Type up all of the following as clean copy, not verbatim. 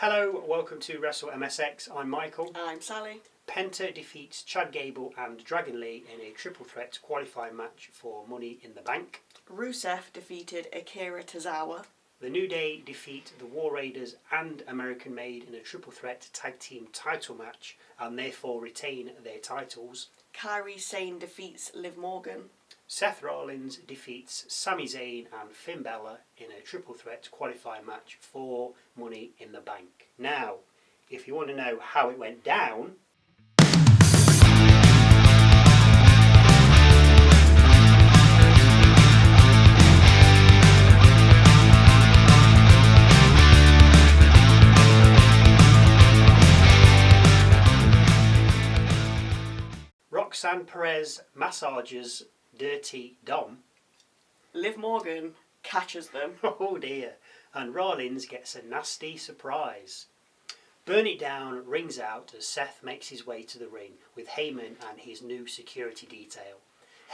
Hello, welcome to Wrestle MSX. I'm Michael. I'm Sally. Penta defeats Chad Gable and Dragon Lee in a triple threat qualifying match for Money in the Bank. Rusev defeated Akira Tozawa. The New Day defeat the War Raiders and American Made in a triple threat tag team title match and therefore retain their titles. Kairi Sane defeats Liv Morgan. Seth Rollins defeats Sami Jey and Finn Bálor in a triple threat qualifying match for Money in the Bank. Now, if you want to know how it went down, Roxanne Perez massages Dirty Dom. Liv Morgan catches them. Oh dear. And Rollins gets a nasty surprise. Burn It Down rings out as Seth makes his way to the ring with Heyman and his new security detail.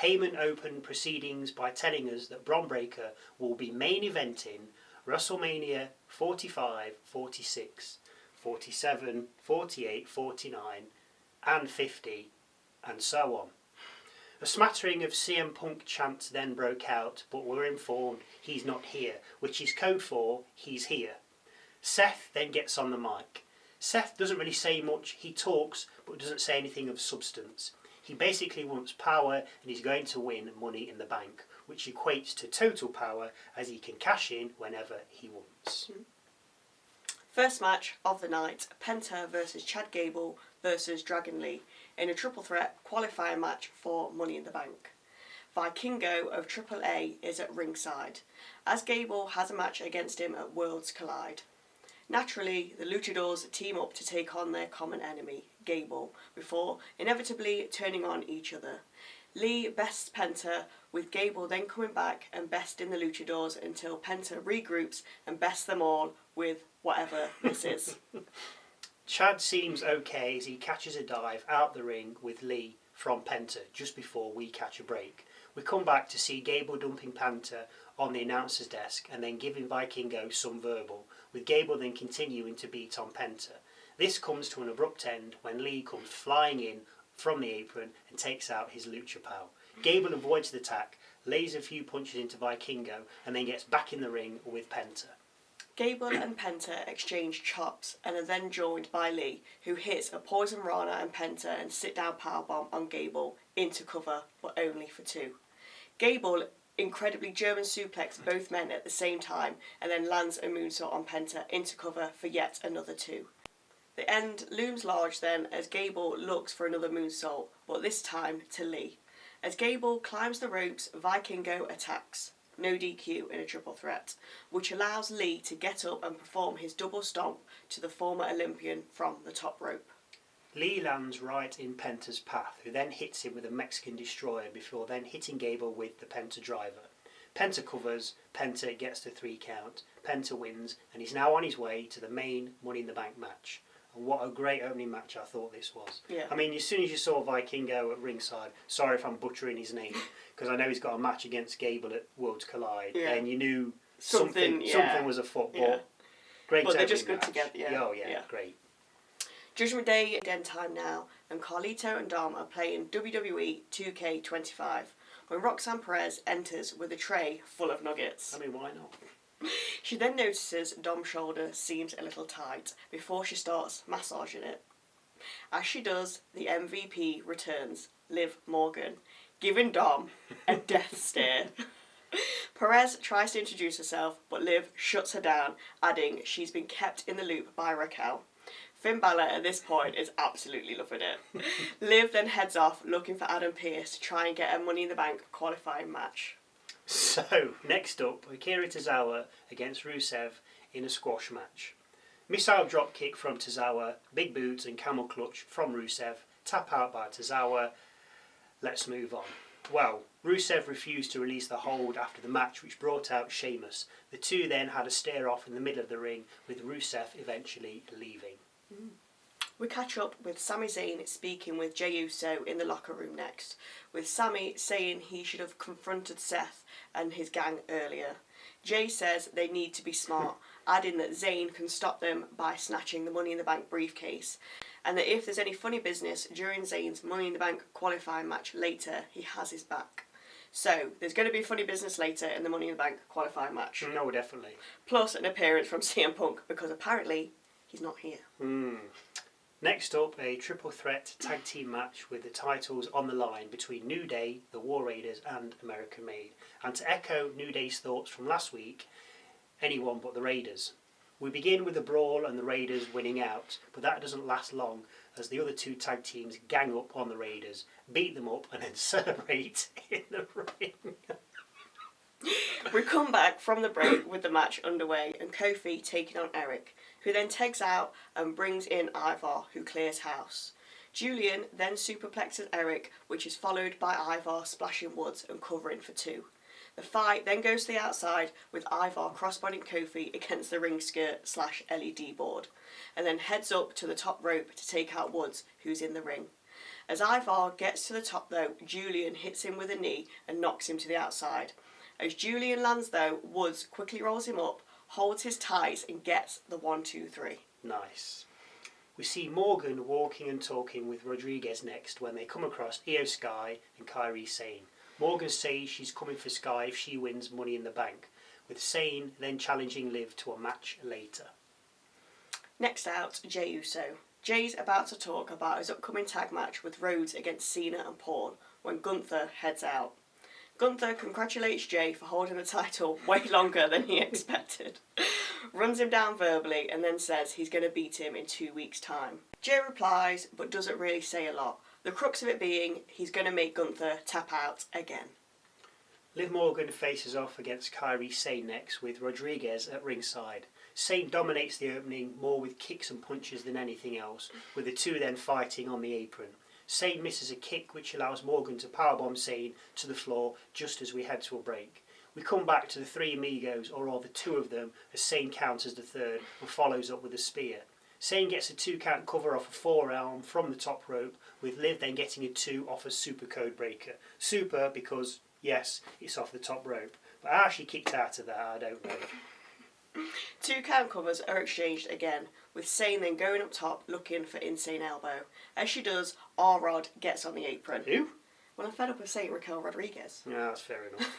Heyman opened proceedings by telling us that Bron Breakker will be main eventing WrestleMania 45, 46, 47, 48, 49 and 50 and so on. A smattering of CM Punk chants then broke out, but we're informed he's not here, which is code for he's here. Seth then gets on the mic. Seth doesn't really say much, he talks, but doesn't say anything of substance. He basically wants power and he's going to win Money in the Bank, which equates to total power as he can cash in whenever he wants. First match of the night, Penta versus Chad Gable versus Dragon Lee in a triple threat qualifying match for Money in the Bank. Vikingo of AAA is at ringside, as Gable has a match against him at Worlds Collide. Naturally, the Luchadors team up to take on their common enemy, Gable, before inevitably turning on each other. Lee bests Penta, with Gable then coming back and besting the Luchadors until Penta regroups and bests them all with whatever this is. Chad seems okay as he catches a dive out the ring with Lee from Penta just before we catch a break. We come back to see Gable dumping Penta on the announcer's desk and then giving Vikingo some verbal, with Gable then continuing to beat on Penta. This comes to an abrupt end when Lee comes flying in from the apron and takes out his lucha pal. Gable avoids the attack, lays a few punches into Vikingo and then gets back in the ring with Penta. Gable and Penta exchange chops and are then joined by Lee, who hits a Poison Rana and Penta and sit-down powerbomb on Gable into cover, but only for two. Gable incredibly German suplex both men at the same time and then lands a moonsault on Penta into cover for yet another two. The end looms large then as Gable looks for another moonsault, but this time to Lee. As Gable climbs the ropes, Vikingo attacks. No DQ in a triple threat, which allows Lee to get up and perform his double stomp to the former Olympian from the top rope. Lee lands right in Penta's path, who then hits him with a Mexican destroyer before then hitting Gable with the Penta driver. Penta covers, Penta gets the 3 count, Penta wins, and he's now on his way to the main Money in the Bank match. And what a great opening match I thought this was. Yeah. I mean, as soon as you saw Vikingo at ringside, sorry if I'm butchering his name, because I know he's got a match against Gable at Worlds Collide, and you knew something was afoot. Yeah. Great, but they're just match. good together. Yeah. Oh yeah, great. Judgment Day end time now, and Carlito and Dom are playing WWE 2K25 when Roxanne Perez enters with a tray full of nuggets. I mean, why not? She then notices Dom's shoulder seems a little tight before she starts massaging it. As she does, the MVP returns, Liv Morgan, giving Dom a death stare. Perez tries to introduce herself, but Liv shuts her down, adding she's been kept in the loop by Raquel. Finn Bálor at this point is absolutely loving it. Liv then heads off looking for Adam Pearce to try and get a Money in the Bank qualifying match. So, next up, Akira Tozawa against Rusev in a squash match. Missile dropkick from Tozawa, big boots and camel clutch from Rusev, tap out by Tozawa. Let's move on. Well, Rusev refused to release the hold after the match, which brought out Sheamus. The two then had a stare-off in the middle of the ring, with Rusev eventually leaving. We catch up with Sami Zayn speaking with Jey Uso in the locker room next, with Sami saying he should have confronted Seth and his gang earlier. Jey says they need to be smart, adding that Zayn can stop them by snatching the Money in the Bank briefcase, and that if there's any funny business during Zayn's Money in the Bank qualifying match later, he has his back. So, there's going to be funny business later in the Money in the Bank qualifying match. No, definitely. Plus an appearance from CM Punk, because apparently he's not here. Next up, a triple threat tag team match with the titles on the line between New Day, the War Raiders and American Made. And to echo New Day's thoughts from last week, anyone but the Raiders. We begin with a brawl and the Raiders winning out, but that doesn't last long as the other two tag teams gang up on the Raiders, beat them up and then celebrate in the ring. We come back from the break with the match underway and Kofi taking on Eric, who then tags out and brings in Ivar, who clears house. Julian then superplexes Eric, which is followed by Ivar splashing Woods and covering for 2. The fight then goes to the outside with Ivar crossbodying Kofi against the ring skirt / LED board, and then heads up to the top rope to take out Woods, who's in the ring. As Ivar gets to the top though, Julian hits him with a knee and knocks him to the outside. As Julian lands though, Woods quickly rolls him up, holds his ties and gets the 1-2-3. Nice. We see Morgan walking and talking with Rodriguez next when they come across Io Sky and Kairi Sane. Morgan says she's coming for Sky if she wins Money in the Bank, with Sane then challenging Liv to a match later. Next out, Jey Uso. Jey's about to talk about his upcoming tag match with Rhodes against Cena and Paul when Gunther heads out. Gunther congratulates Jey for holding the title way longer than he expected, runs him down verbally and then says he's going to beat him in 2 weeks' time. Jey replies but doesn't really say a lot, the crux of it being he's going to make Gunther tap out again. Liv Morgan faces off against Kairi Sane next with Rodriguez at ringside. Sane dominates the opening more with kicks and punches than anything else, with the two then fighting on the apron. Sane misses a kick which allows Morgan to powerbomb Sane to the floor just as we head to a break. We come back to the three amigos, or rather 2 of them, as Sane counters the third and follows up with a spear. Sane gets a 2 count cover off a forearm from the top rope, with Liv then getting a 2 off a super code breaker. Super because, yes, it's off the top rope. But how she kicked out of that, I don't know. 2 count covers are exchanged again, with Sane then going up top looking for insane elbow. As she does, R-Rod gets on the apron. Who? Well, I'm fed up with saying Raquel Rodriguez. Yeah, that's fair enough.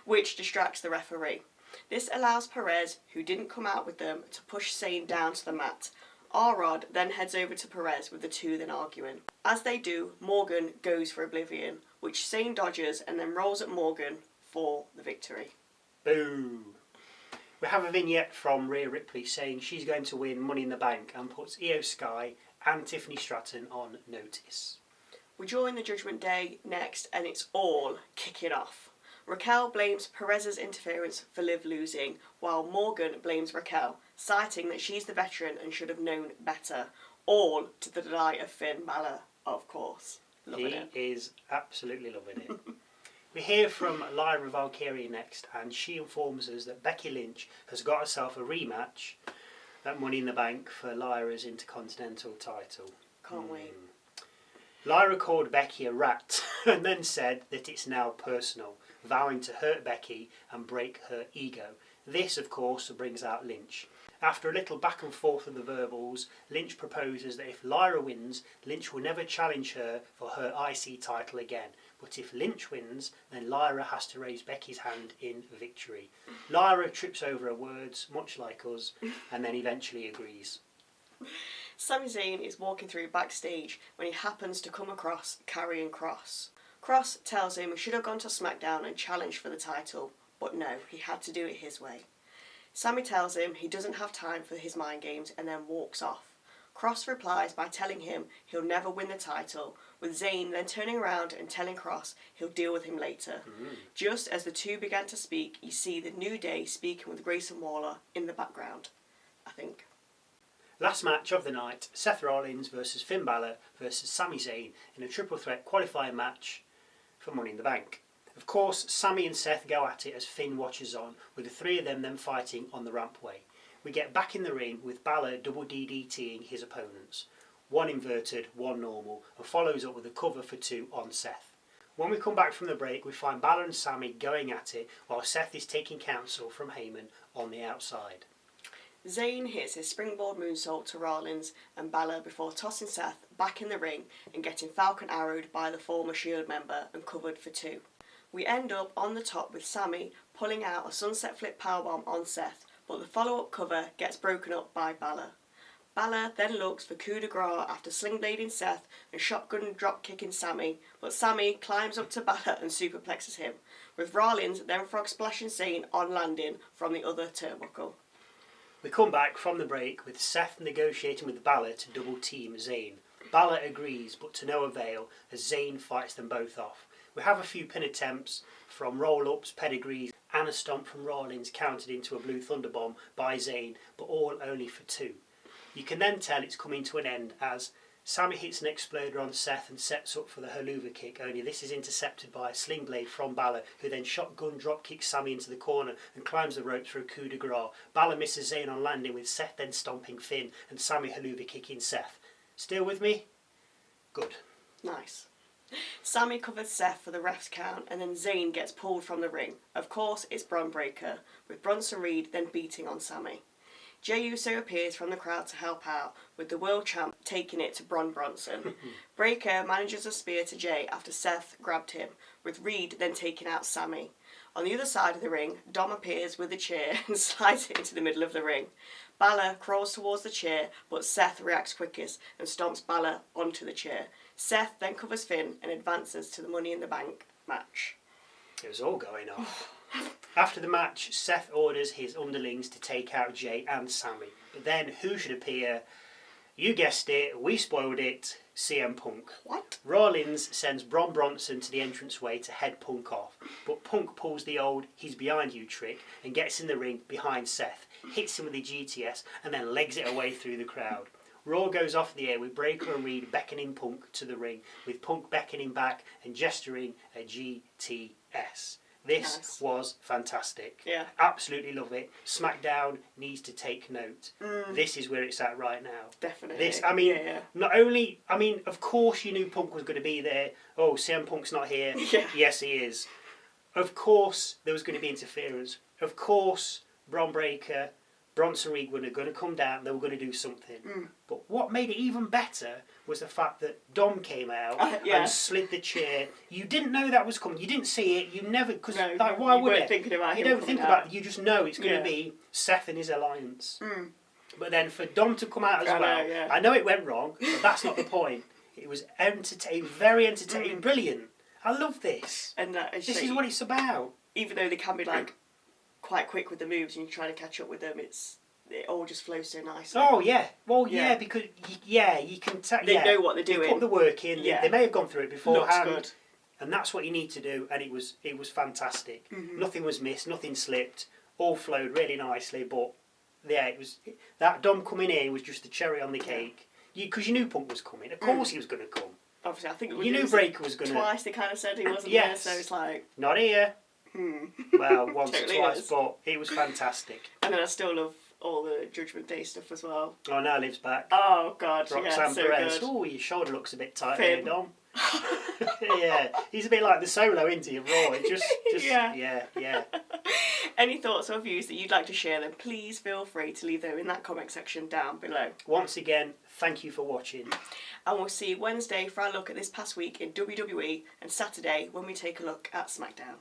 Which distracts the referee. This allows Perez, who didn't come out with them, to push Sane down to the mat. R-Rod then heads over to Perez with the 2 then arguing. As they do, Morgan goes for Oblivion, which Sane dodges and then rolls at Morgan for the victory. Boom. We have a vignette from Rhea Ripley saying she's going to win Money in the Bank and puts Io Sky and Tiffany Stratton on notice. We join the Judgment Day next and it's all kicking off. Raquel blames Perez's interference for Liv losing, while Morgan blames Raquel, citing that she's the veteran and should have known better. All to the delight of Finn Bálor, of course. Loving it. He is absolutely loving it. We hear from Lyra Valkyria next, and she informs us that Becky Lynch has got herself a rematch at Money in the Bank for Lyra's Intercontinental title. Can't wait. Lyra called Becky a rat and then said that it's now personal, vowing to hurt Becky and break her ego. This, of course, brings out Lynch. After a little back and forth of the verbals, Lynch proposes that if Lyra wins, Lynch will never challenge her for her IC title again. But if Lynch wins, then Lyra has to raise Becky's hand in victory. Lyra trips over her words, much like us, and then eventually agrees. Sami Zayn is walking through backstage when he happens to come across Karrion Kross. Kross tells him he should have gone to SmackDown and challenged for the title, but no, he had to do it his way. Sami tells him he doesn't have time for his mind games and then walks off. Kross replies by telling him he'll never win the title, with Zayn then turning around and telling Kross he'll deal with him later. Just as the two began to speak, you see the New Day speaking with Grayson Waller in the background, I think. Last match of the night, Seth Rollins versus Finn Bálor versus Sami Zayn in a triple threat qualifying match for Money in the Bank. Of course, Sami and Seth go at it as Finn watches on, with the 3 of them then fighting on the rampway. We get back in the ring with Bálor double DDTing his opponents. 1 inverted, 1 normal, and follows up with a cover for 2 on Seth. When we come back from the break, we find Bálor and Sami going at it while Seth is taking counsel from Heyman on the outside. Zayn hits his springboard moonsault to Rollins and Bálor before tossing Seth back in the ring and getting Falcon arrowed by the former Shield member and covered for 2. We end up on the top with Sami pulling out a sunset flip powerbomb on Seth, but the follow-up cover gets broken up by Bálor. Bálor then looks for coup de grace after slingblading Seth and shotgun drop kicking Sami, but Sami climbs up to Bálor and superplexes him, with Rollins then frog splashing Sane on landing from the other turnbuckle. We come back from the break with Seth negotiating with Bálor to double team Zayn. Bálor agrees, but to no avail as Zayn fights them both off. We have a few pin attempts from roll-ups, pedigrees, and a stomp from Rollins countered into a blue thunderbomb by Zayn, but all only for 2. You can then tell it's coming to an end as Sami hits an exploder on Seth and sets up for the haluva kick, only this is intercepted by a sling blade from Bálor, who then shotgun drop kicks Sami into the corner and climbs the ropes for a coup de grace. Bálor misses Zayn on landing, with Seth then stomping Finn and Sami haluva kicking Seth. Still with me? Good. Nice. Sami covers Seth for the ref's count and then Zayn gets pulled from the ring. Of course, it's Bron Breakker, with Bronson Reed then beating on Sami. Jey Uso appears from the crowd to help out, with the world champ taking it to Bronson. Breakker manages a spear to Jey after Seth grabbed him, with Reed then taking out Sami. On the other side of the ring, Dom appears with a chair and slides it into the middle of the ring. Bálor crawls towards the chair, but Seth reacts quickest and stomps Bálor onto the chair. Seth then covers Finn and advances to the Money in the Bank match. It was all going on. After the match, Seth orders his underlings to take out Jey and Sami. But then, who should appear? You guessed it, we spoiled it, CM Punk. What? Rollins sends Bronson to the entranceway to head Punk off, but Punk pulls the old "he's behind you" trick and gets in the ring behind Seth, hits him with the GTS and then legs it away through the crowd. Raw goes off the air with Breakker and Reed beckoning Punk to the ring, with Punk beckoning back and gesturing a GTS. This was fantastic. Yeah. Absolutely love it. SmackDown needs to take note. This is where it's at right now. Definitely. This, I mean, not only, I mean, of course you knew Punk was going to be there. Oh, CM Punk's not here. Yeah. Yes, he is. Of course there was going to be interference. Of course Bron Breakker, Bronson Reed were going to come down, they were going to do something. But what made it even better was the fact that Dom came out and slid the chair. You didn't know that was coming. You didn't see it. You never, because why would it? Thinking about you don't think about it. You just know it's going to be Seth and his alliance. But then for Dom to come out as well, I know it went wrong, but that's not the point. It was entertaining, very entertaining, brilliant. I love this. And this is what it's about. Even though they can be like quite quick with the moves and you're trying to catch up with them, it all just flows so nicely. Oh yeah, well yeah, because you can tell they know what they're doing. They put the work in. They may have gone through it beforehand. Looks good. And that's what you need to do. And it was fantastic. Nothing was missed. Nothing slipped. All flowed really nicely. But yeah, it was that Dom coming in was just the cherry on the cake. Because you knew Punk was coming. Of course he was going to come. Obviously, I think you knew Breakker was going to. Twice they kind of said he wasn't there, so it's like not here. Well, once totally or twice, but it was fantastic. And then I still love all the Judgment Day stuff as well. Oh, now Liv's back. Oh God, Roxanne so Perez. good. Oh, your shoulder looks a bit tight there, Dom. Yeah, he's a bit like the Solo, isn't he? Of Raw. It just yeah. Any thoughts or views that you'd like to share, then please feel free to leave them in that comment section down below. Once again, thank you for watching. And we'll see you Wednesday for our look at this past week in WWE and Saturday when we take a look at SmackDown.